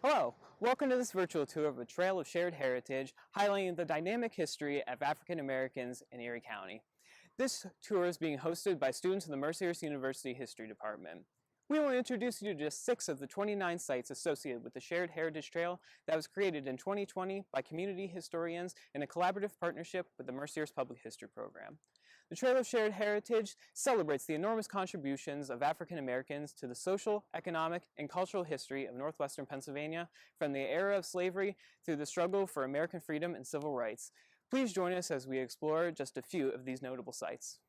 Hello, welcome to this virtual tour of a trail of shared heritage, highlighting the dynamic history of African Americans in Erie County. This tour is being hosted by students in the Mercyhurst University History Department. We will introduce you to just 6 of the 29 sites associated with the Shared Heritage Trail that was created in 2020 by community historians in a collaborative partnership with the Mercyhurst Public History Program. The Trail of Shared Heritage celebrates the enormous contributions of African Americans to the social, economic, and cultural history of northwestern Pennsylvania from the era of slavery through the struggle for American freedom and civil rights. Please join us as we explore just a few of these notable sites.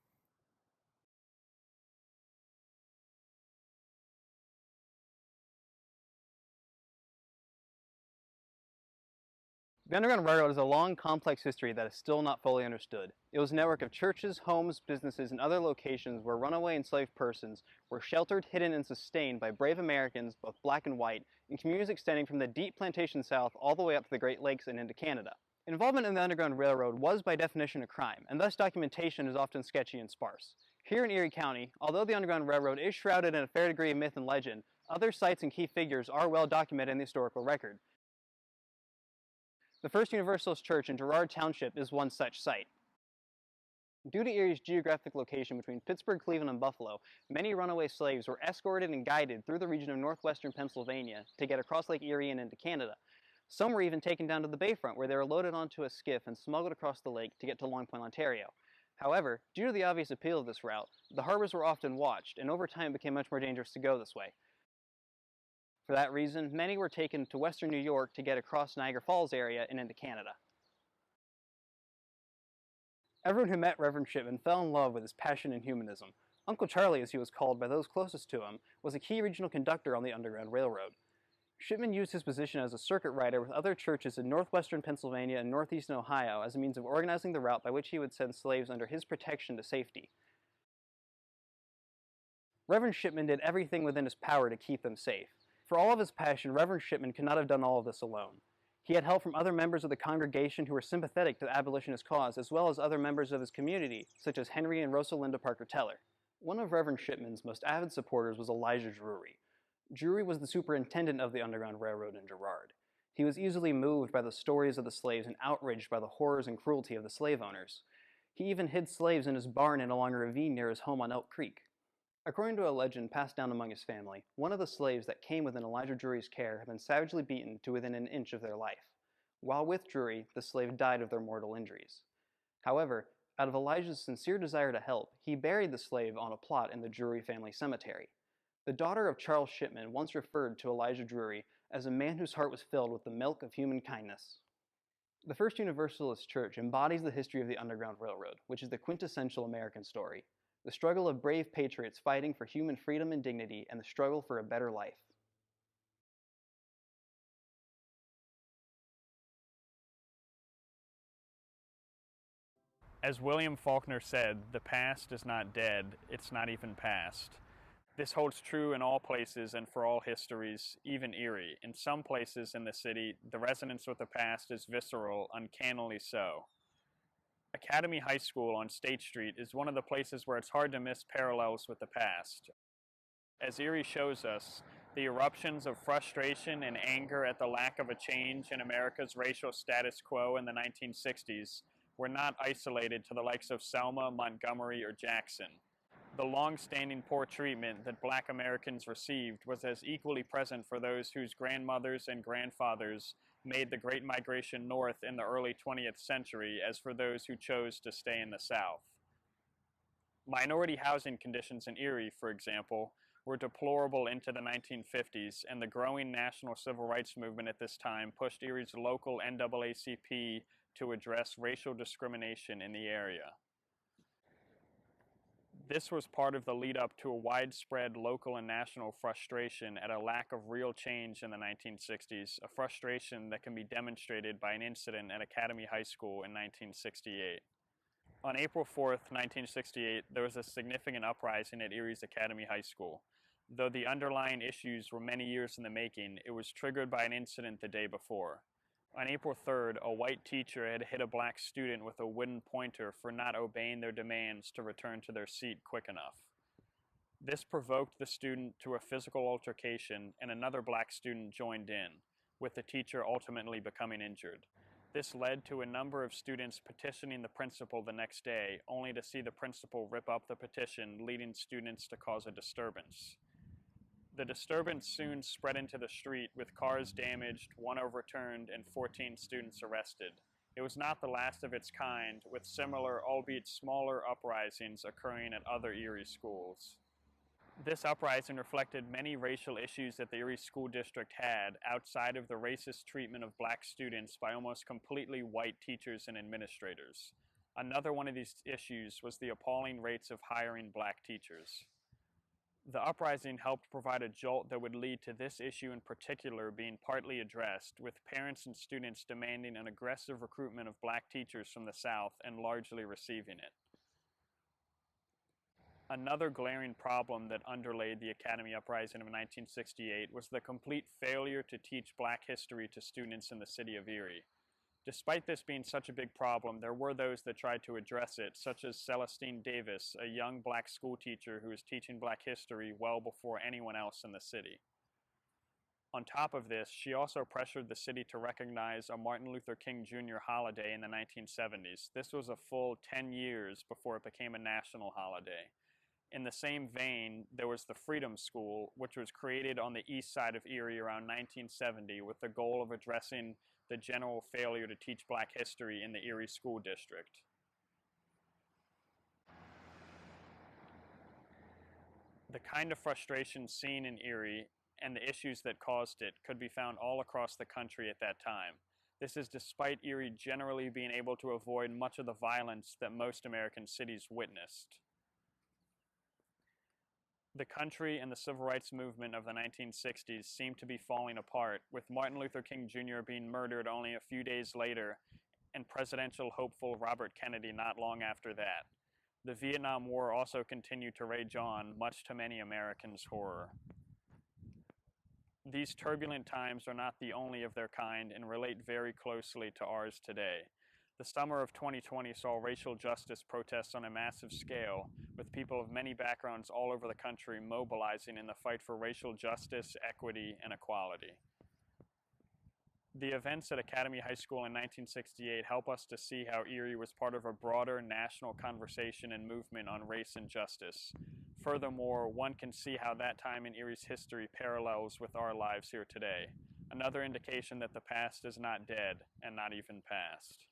The Underground Railroad has a long, complex history that is still not fully understood. It was a network of churches, homes, businesses, and other locations where runaway enslaved persons were sheltered, hidden, and sustained by brave Americans, both black and white, in communities extending from the deep plantation south all the way up to the Great Lakes and into Canada. Involvement in the Underground Railroad was by definition a crime, and thus documentation is often sketchy and sparse. Here in Erie County, although the Underground Railroad is shrouded in a fair degree of myth and legend, other sites and key figures are well documented in the historical record. The First Universalist Church in Girard Township is one such site. Due to Erie's geographic location between Pittsburgh, Cleveland, and Buffalo, many runaway slaves were escorted and guided through the region of northwestern Pennsylvania to get across Lake Erie and into Canada. Some were even taken down to the bayfront, where they were loaded onto a skiff and smuggled across the lake to get to Long Point, Ontario. However, due to the obvious appeal of this route, the harbors were often watched, and over time it became much more dangerous to go this way. For that reason, many were taken to western New York to get across Niagara Falls area and into Canada. Everyone who met Reverend Shipman fell in love with his passion and humanism. Uncle Charlie, as he was called by those closest to him, was a key regional conductor on the Underground Railroad. Shipman used his position as a circuit rider with other churches in northwestern Pennsylvania and northeastern Ohio as a means of organizing the route by which he would send slaves under his protection to safety. Reverend Shipman did everything within his power to keep them safe. For all of his passion, Reverend Shipman could not have done all of this alone. He had help from other members of the congregation who were sympathetic to the abolitionist cause, as well as other members of his community, such as Henry and Rosalinda Parker Teller. One of Reverend Shipman's most avid supporters was Elijah Drury. Drury was the superintendent of the Underground Railroad in Girard. He was easily moved by the stories of the slaves and outraged by the horrors and cruelty of the slave owners. He even hid slaves in his barn and along a ravine near his home on Elk Creek. According to a legend passed down among his family, one of the slaves that came within Elijah Drury's care had been savagely beaten to within an inch of their life. While with Drury, the slave died of their mortal injuries. However, out of Elijah's sincere desire to help, he buried the slave on a plot in the Drury family cemetery. The daughter of Charles Shipman once referred to Elijah Drury as a man whose heart was filled with the milk of human kindness. The First Universalist Church embodies the history of the Underground Railroad, which is the quintessential American story. The struggle of brave patriots fighting for human freedom and dignity, and the struggle for a better life. As William Faulkner said, the past is not dead, it's not even past. This holds true in all places and for all histories, even Erie. In some places in the city, the resonance with the past is visceral, uncannily so. Academy High School on State Street is one of the places where it's hard to miss parallels with the past. As Erie shows us, the eruptions of frustration and anger at the lack of a change in America's racial status quo in the 1960s were not isolated to the likes of Selma, Montgomery, or Jackson. The long-standing poor treatment that Black Americans received was as equally present for those whose grandmothers and grandfathers made the Great Migration north in the early 20th century as for those who chose to stay in the South. Minority housing conditions in Erie, for example, were deplorable into the 1950s, and the growing national civil rights movement at this time pushed Erie's local NAACP to address racial discrimination in the area. This was part of the lead-up to a widespread local and national frustration at a lack of real change in the 1960s, a frustration that can be demonstrated by an incident at Academy High School in 1968. On April 4th, 1968, there was a significant uprising at Erie's Academy High School. Though the underlying issues were many years in the making, it was triggered by an incident the day before. On April 3rd, a white teacher had hit a black student with a wooden pointer for not obeying their demands to return to their seat quick enough. This provoked the student to a physical altercation, and another black student joined in. with the teacher ultimately becoming injured. This led to a number of students petitioning the principal the next day, only to see the principal rip up the petition, leading students to cause a disturbance. The disturbance soon spread into the street, with cars damaged, one overturned, and 14 students arrested. It was not the last of its kind, with similar, albeit smaller, uprisings occurring at other Erie schools. This uprising reflected many racial issues that the Erie School District had, outside of the racist treatment of black students by almost completely white teachers and administrators. Another one of these issues was the appalling rates of hiring black teachers. The uprising helped provide a jolt that would lead to this issue in particular being partly addressed, with parents and students demanding an aggressive recruitment of black teachers from the South and largely receiving it. Another glaring problem that underlaid the Academy Uprising of 1968 was the complete failure to teach black history to students in the city of Erie. Despite this being such a big problem, there were those that tried to address it, such as Celestine Davis, a young black school teacher who was teaching black history well before anyone else in the city. On top of this, she also pressured the city to recognize a Martin Luther King Jr. holiday in the 1970s. This was a full 10 years before it became a national holiday. In the same vein, there was the Freedom School, which was created on the east side of Erie around 1970 with the goal of addressing the general failure to teach black history in the Erie School District. The kind of frustration seen in Erie and the issues that caused it could be found all across the country at that time. This is despite Erie generally being able to avoid much of the violence that most American cities witnessed. The country and the civil rights movement of the 1960s seemed to be falling apart, with Martin Luther King Jr. being murdered only a few days later and presidential hopeful Robert Kennedy not long after that. The Vietnam War also continued to rage on, much to many Americans' horror. These turbulent times are not the only of their kind and relate very closely to ours today. The summer of 2020 saw racial justice protests on a massive scale, with people of many backgrounds all over the country mobilizing in the fight for racial justice, equity, and equality. The events at Academy High School in 1968 help us to see how Erie was part of a broader national conversation and movement on race and justice. Furthermore, one can see how that time in Erie's history parallels with our lives here today. Another indication that the past is not dead and not even past.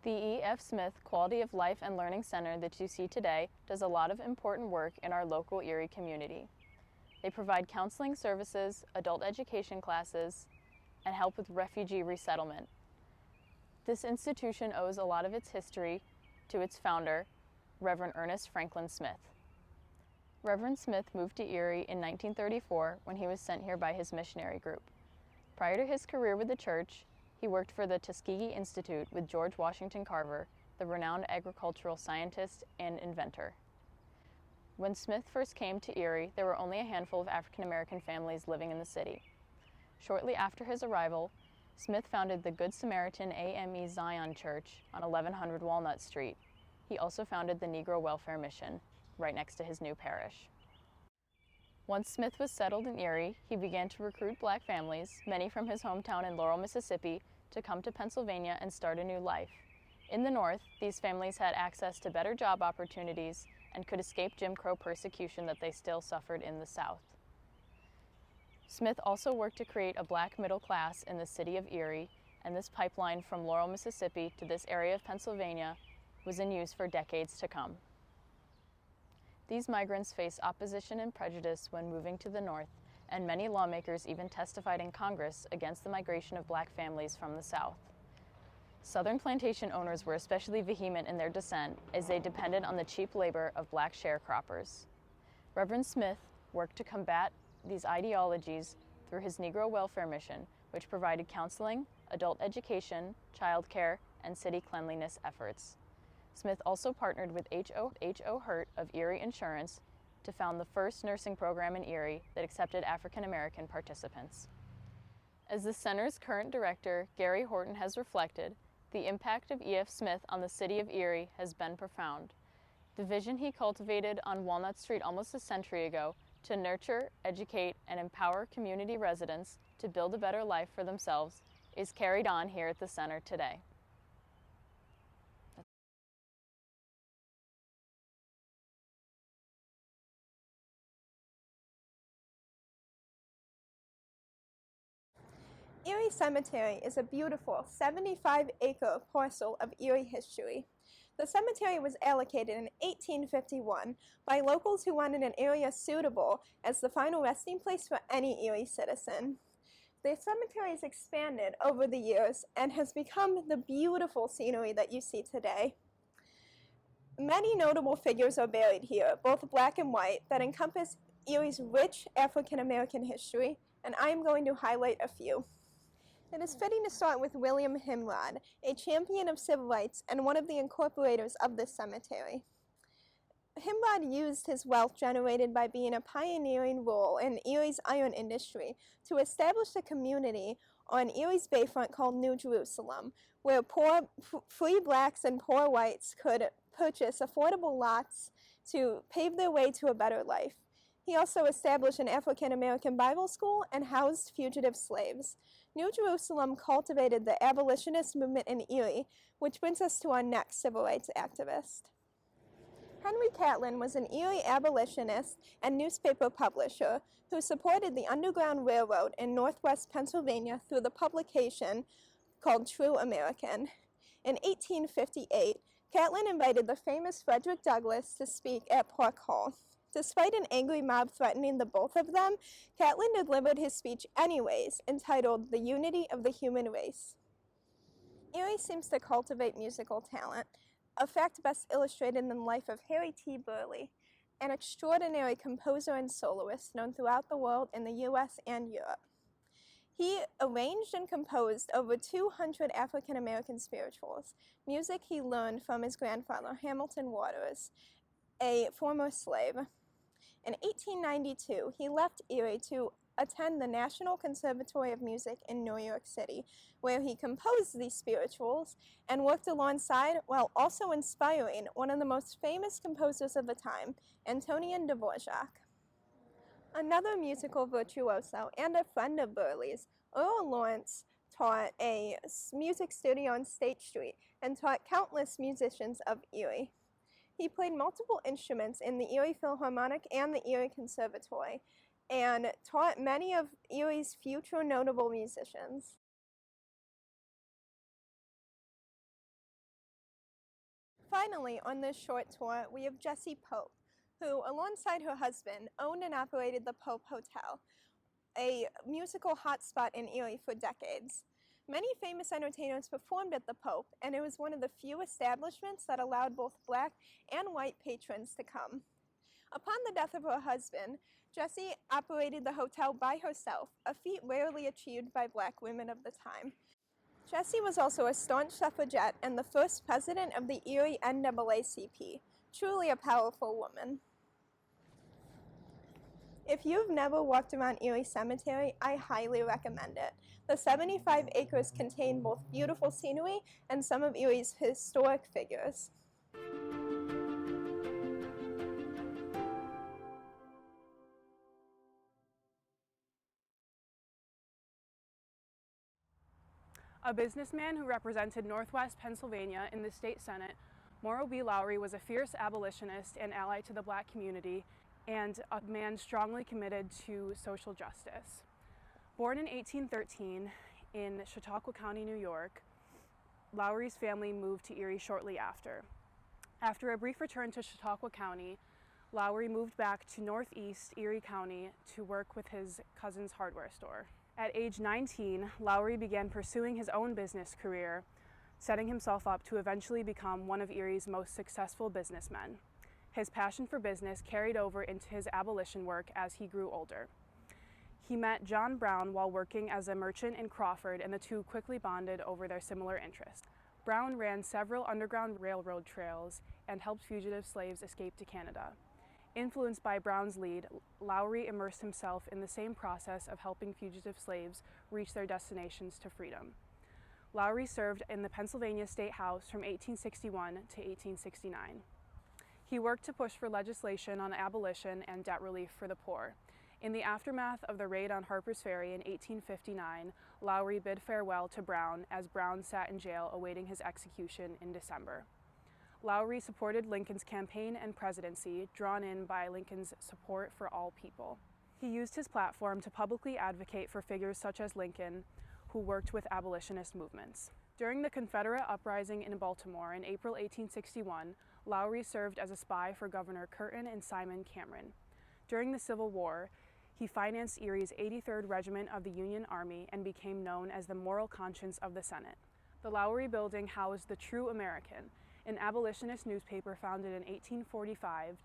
The E.F. Smith Quality of Life and Learning Center that you see today does a lot of important work in our local Erie community. They provide counseling services, adult education classes, and help with refugee resettlement. This institution owes a lot of its history to its founder, Reverend Ernest Franklin Smith. Reverend Smith moved to Erie in 1934 when he was sent here by his missionary group. Prior to his career with the church, he worked for the Tuskegee Institute with George Washington Carver, the renowned agricultural scientist and inventor. When Smith first came to Erie, there were only a handful of African American families living in the city. Shortly after his arrival, Smith founded the Good Samaritan AME Zion Church on 1100 Walnut Street. He also founded the Negro Welfare Mission, right next to his new parish. Once Smith was settled in Erie, he began to recruit black families, many from his hometown in Laurel, Mississippi, to come to Pennsylvania and start a new life. In the North, these families had access to better job opportunities and could escape Jim Crow persecution that they still suffered in the South. Smith also worked to create a black middle class in the city of Erie, and this pipeline from Laurel, Mississippi to this area of Pennsylvania was in use for decades to come. These migrants faced opposition and prejudice when moving to the North, and many lawmakers even testified in Congress against the migration of black families from the South. Southern plantation owners were especially vehement in their dissent as they depended on the cheap labor of black sharecroppers. Reverend Smith worked to combat these ideologies through his Negro Welfare Mission, which provided counseling, adult education, child care, and city cleanliness efforts. Smith also partnered with H.O. Hurt of Erie Insurance to found the first nursing program in Erie that accepted African American participants. As the center's current director, Gary Horton, has reflected, the impact of E.F. Smith on the city of Erie has been profound. The vision he cultivated on Walnut Street almost a century ago to nurture, educate, and empower community residents to build a better life for themselves is carried on here at the center today. Erie Cemetery is a beautiful 75-acre parcel of Erie history. The cemetery was allocated in 1851 by locals who wanted an area suitable as the final resting place for any Erie citizen. The cemetery has expanded over the years and has become the beautiful scenery that you see today. Many notable figures are buried here, both black and white, that encompass Erie's rich African American history, and I am going to highlight a few. It is fitting to start with William Himrod, a champion of civil rights and one of the incorporators of this cemetery. Himrod used his wealth generated by being a pioneering role in Erie's iron industry to establish a community on Erie's bayfront called New Jerusalem, where free blacks and poor whites could purchase affordable lots to pave their way to a better life. He also established an African American Bible school and housed fugitive slaves. New Jerusalem cultivated the abolitionist movement in Erie, which brings us to our next civil rights activist. Henry Catlin was an Erie abolitionist and newspaper publisher who supported the Underground Railroad in northwest Pennsylvania through the publication called True American. In 1858, Catlin invited the famous Frederick Douglass to speak at Park Hall. Despite an angry mob threatening the both of them, Catlin delivered his speech anyways, entitled The Unity of the Human Race. Erie seems to cultivate musical talent, a fact best illustrated in the life of Harry T. Burleigh, an extraordinary composer and soloist known throughout the world in the U.S. and Europe. He arranged and composed over 200 African American spirituals, music he learned from his grandfather, Hamilton Waters, a former slave. In 1892, he left Erie to attend the National Conservatory of Music in New York City, where he composed these spirituals and worked alongside while also inspiring one of the most famous composers of the time, Antonin Dvorak. Another musical virtuoso and a friend of Burleigh's, Earl Lawrence, taught a music studio on State Street and taught countless musicians of Erie. He played multiple instruments in the Erie Philharmonic and the Erie Conservatory, and taught many of Erie's future notable musicians. Finally, on this short tour, we have Jessie Pope, who, alongside her husband, owned and operated the Pope Hotel, a musical hotspot in Erie for decades. Many famous entertainers performed at the Pope, and it was one of the few establishments that allowed both black and white patrons to come. Upon the death of her husband, Jessie operated the hotel by herself, a feat rarely achieved by black women of the time. Jessie was also a staunch suffragette and the first president of the Erie NAACP, truly a powerful woman. If you've never walked around Erie Cemetery, I highly recommend it. The 75 acres contain both beautiful scenery and some of Erie's historic figures. A businessman who represented Northwest Pennsylvania in the state Senate, Morrow B. Lowry was a fierce abolitionist and ally to the black community, and a man strongly committed to social justice. Born in 1813 in Chautauqua County, New York, Lowry's family moved to Erie shortly after. After a brief return to Chautauqua County, Lowry moved back to northeast Erie County to work with his cousin's hardware store. At age 19, Lowry began pursuing his own business career, setting himself up to eventually become one of Erie's most successful businessmen. His passion for business carried over into his abolition work as he grew older. He met John Brown while working as a merchant in Crawford, and the two quickly bonded over their similar interests. Brown ran several underground railroad trails and helped fugitive slaves escape to Canada. Influenced by Brown's lead, Lowry immersed himself in the same process of helping fugitive slaves reach their destinations to freedom. Lowry served in the Pennsylvania State House from 1861 to 1869. He worked to push for legislation on abolition and debt relief for the poor. In the aftermath of the raid on Harper's Ferry in 1859, Lowry bid farewell to Brown as Brown sat in jail awaiting his execution in December. Lowry supported Lincoln's campaign and presidency, drawn in by Lincoln's support for all people. He used his platform to publicly advocate for figures such as Lincoln, who worked with abolitionist movements. During the Confederate uprising in Baltimore in April 1861, Lowry served as a spy for Governor Curtin and Simon Cameron. During the Civil War, he financed Erie's 83rd Regiment of the Union Army and became known as the moral conscience of the Senate. The Lowry Building housed The True American, an abolitionist newspaper founded in 1845,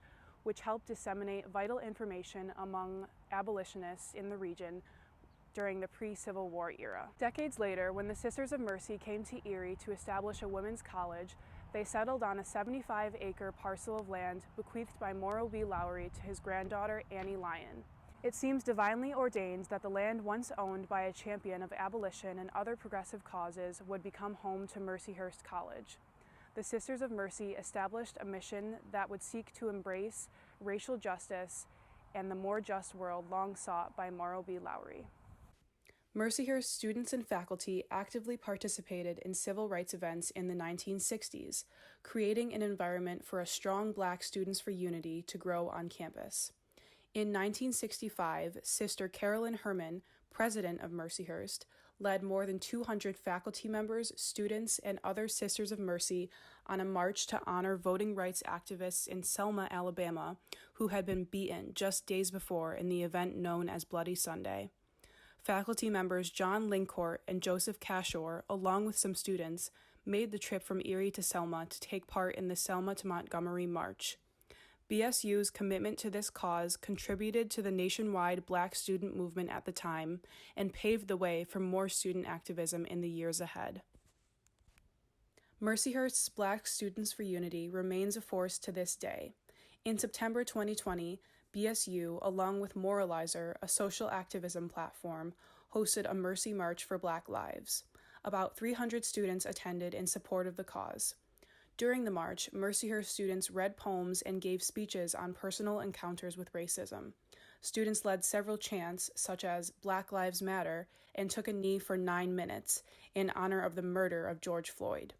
which helped disseminate vital information among abolitionists in the region during the pre-Civil War era. Decades later, when the Sisters of Mercy came to Erie to establish a women's college, they settled on a 75-acre parcel of land bequeathed by Morrow B. Lowry to his granddaughter, Annie Lyon. It seems divinely ordained that the land once owned by a champion of abolition and other progressive causes would become home to Mercyhurst College. The Sisters of Mercy established a mission that would seek to embrace racial justice and the more just world long sought by Morrow B. Lowry. Mercyhurst students and faculty actively participated in civil rights events in the 1960s, creating an environment for a strong Black Students for Unity to grow on campus. In 1965, Sister Carolyn Herman, president of Mercyhurst, led more than 200 faculty members, students, and other Sisters of Mercy on a march to honor voting rights activists in Selma, Alabama, who had been beaten just days before in the event known as Bloody Sunday. Faculty members John Lincourt and Joseph Cashore, along with some students, made the trip from Erie to Selma to take part in the Selma to Montgomery March. BSU's commitment to this cause contributed to the nationwide Black student movement at the time and paved the way for more student activism in the years ahead. Mercyhurst's Black Students for Unity remains a force to this day. In September 2020, BSU, along with Moralizer, a social activism platform, hosted a Mercy March for Black Lives. About 300 students attended in support of the cause. During the march, Mercyhurst students read poems and gave speeches on personal encounters with racism. Students led several chants, such as Black Lives Matter, and took a knee for 9 minutes in honor of the murder of George Floyd.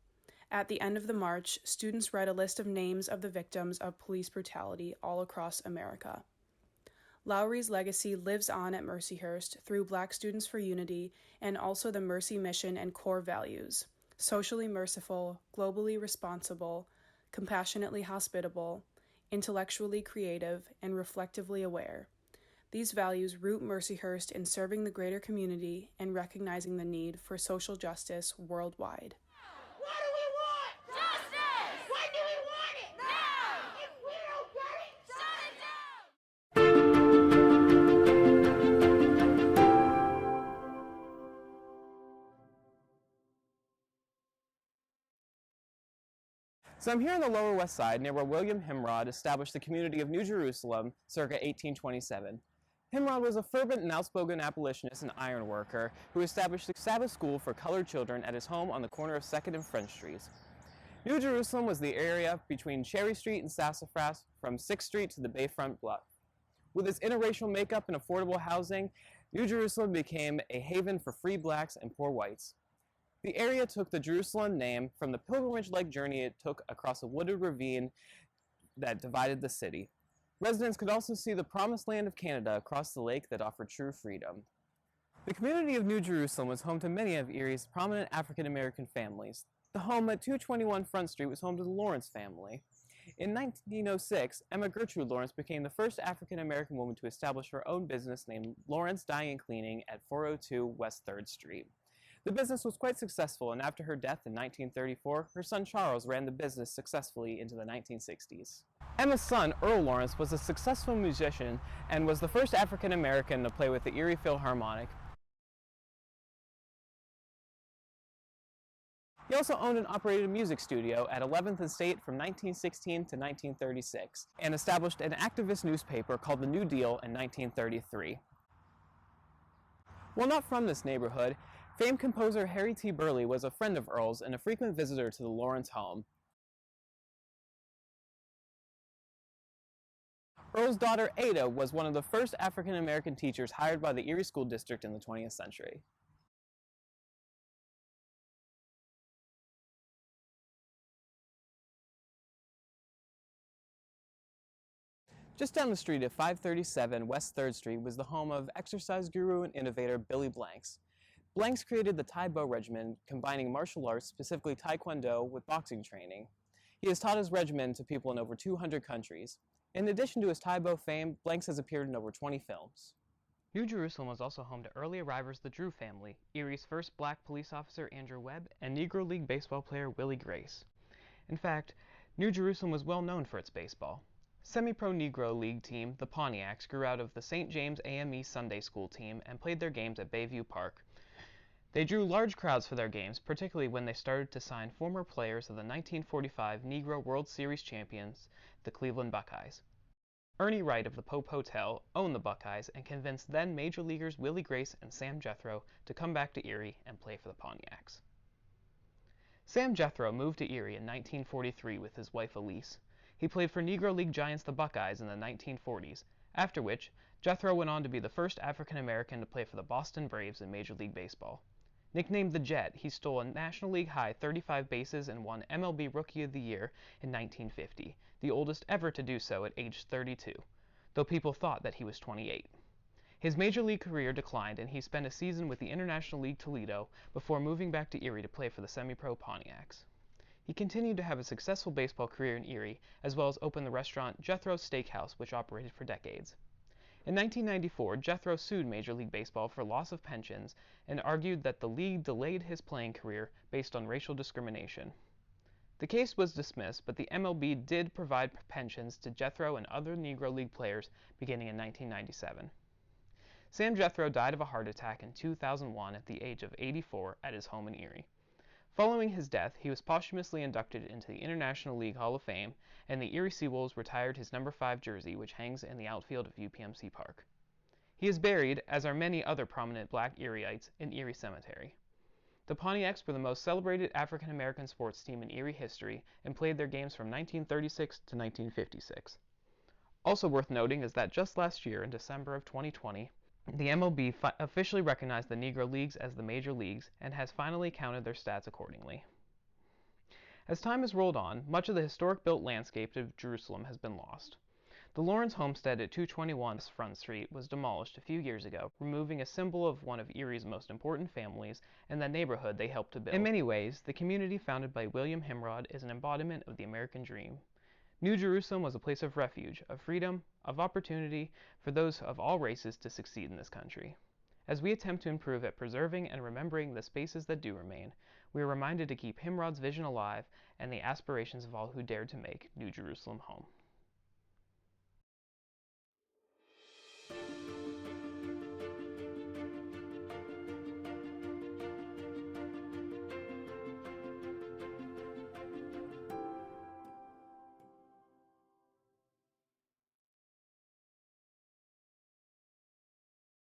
At the end of the march, students read a list of names of the victims of police brutality all across America. Lowry's legacy lives on at Mercyhurst through Black Students for Unity and also the Mercy mission and core values: socially merciful, globally responsible, compassionately hospitable, intellectually creative, and reflectively aware. These values root Mercyhurst in serving the greater community and recognizing the need for social justice worldwide. What do we want? Justice! When do we want it? Now! If we don't get it, shut it down! So I'm here on the Lower West Side, near where William Himrod established the community of New Jerusalem circa 1827. Himrod was a fervent and outspoken abolitionist and iron worker who established a Sabbath school for colored children at his home on the corner of 2nd and French Streets. New Jerusalem was the area between Cherry Street and Sassafras from 6th Street to the Bayfront Bluff. With its interracial makeup and affordable housing, New Jerusalem became a haven for free Blacks and poor whites. The area took the Jerusalem name from the pilgrimage-like journey it took across a wooded ravine that divided the city. Residents could also see the promised land of Canada across the lake that offered true freedom. The community of New Jerusalem was home to many of Erie's prominent African-American families. The home at 221 Front Street was home to the Lawrence family. In 1906, Emma Gertrude Lawrence became the first African-American woman to establish her own business named Lawrence Dyeing and Cleaning at 402 West 3rd Street. The business was quite successful, and after her death in 1934, her son Charles ran the business successfully into the 1960s. Emma's son, Earl Lawrence, was a successful musician and was the first African-American to play with the Erie Philharmonic. He also owned and operated a music studio at 11th and State from 1916 to 1936, and established an activist newspaper called The New Deal in 1933. While not from this neighborhood, famed composer Harry T. Burleigh was a friend of Earl's and a frequent visitor to the Lawrence home. Earl's daughter Ada was one of the first African-American teachers hired by the Erie School District in the 20th century. Just down the street at 537 West 3rd Street was the home of exercise guru and innovator Billy Blanks. Blanks created the Tae Bo regimen, combining martial arts, specifically Taekwondo, with boxing training. He has taught his regimen to people in over 200 countries. In addition to his Tae Bo fame, Blanks has appeared in over 20 films. New Jerusalem was also home to early arrivals the Drew family, Erie's first black police officer Andrew Webb, and Negro League baseball player Willie Grace. In fact, New Jerusalem was well known for its baseball. Semi-pro Negro League team, the Pontiacs, grew out of the St. James AME Sunday School team and played their games at Bayview Park. They drew large crowds for their games, particularly when they started to sign former players of the 1945 Negro World Series champions, the Cleveland Buckeyes. Ernie Wright of the Pope Hotel owned the Buckeyes and convinced then Major Leaguers Willie Grace and Sam Jethro to come back to Erie and play for the Pontiacs. Sam Jethro moved to Erie in 1943 with his wife Elise. He played for Negro League giants the Buckeyes in the 1940s, after which Jethro went on to be the first African-American to play for the Boston Braves in Major League Baseball. Nicknamed the Jet, he stole a National League high 35 bases and won MLB Rookie of the Year in 1950, the oldest ever to do so at age 32, though people thought that he was 28. His Major League career declined and he spent a season with the International League Toledo before moving back to Erie to play for the semi-pro Pontiacs. He continued to have a successful baseball career in Erie, as well as opened the restaurant Jethro's Steakhouse, which operated for decades. In 1994, Jethro sued Major League Baseball for loss of pensions and argued that the league delayed his playing career based on racial discrimination. The case was dismissed, but the MLB did provide pensions to Jethro and other Negro League players beginning in 1997. Sam Jethro died of a heart attack in 2001 at the age of 84 at his home in Erie. Following his death, he was posthumously inducted into the International League Hall of Fame, and the Erie Seawolves retired his number 5 jersey, which hangs in the outfield of UPMC Park. He is buried, as are many other prominent black Erieites, in Erie Cemetery. The Pontiacs were the most celebrated African-American sports team in Erie history and played their games from 1936 to 1956. Also worth noting is that just last year, in December of 2020, the MLB officially recognized the Negro Leagues as the major leagues and has finally counted their stats accordingly. As time has rolled on, much of the historic built landscape of Jerusalem has been lost. The Lawrence homestead at 221 Front Street was demolished a few years ago, removing a symbol of one of Erie's most important families and the neighborhood they helped to build. In many ways, the community founded by William Himrod is an embodiment of the American dream. New Jerusalem was a place of refuge, of freedom, of opportunity for those of all races to succeed in this country. As we attempt to improve at preserving and remembering the spaces that do remain, we are reminded to keep Himrod's vision alive and the aspirations of all who dared to make New Jerusalem home.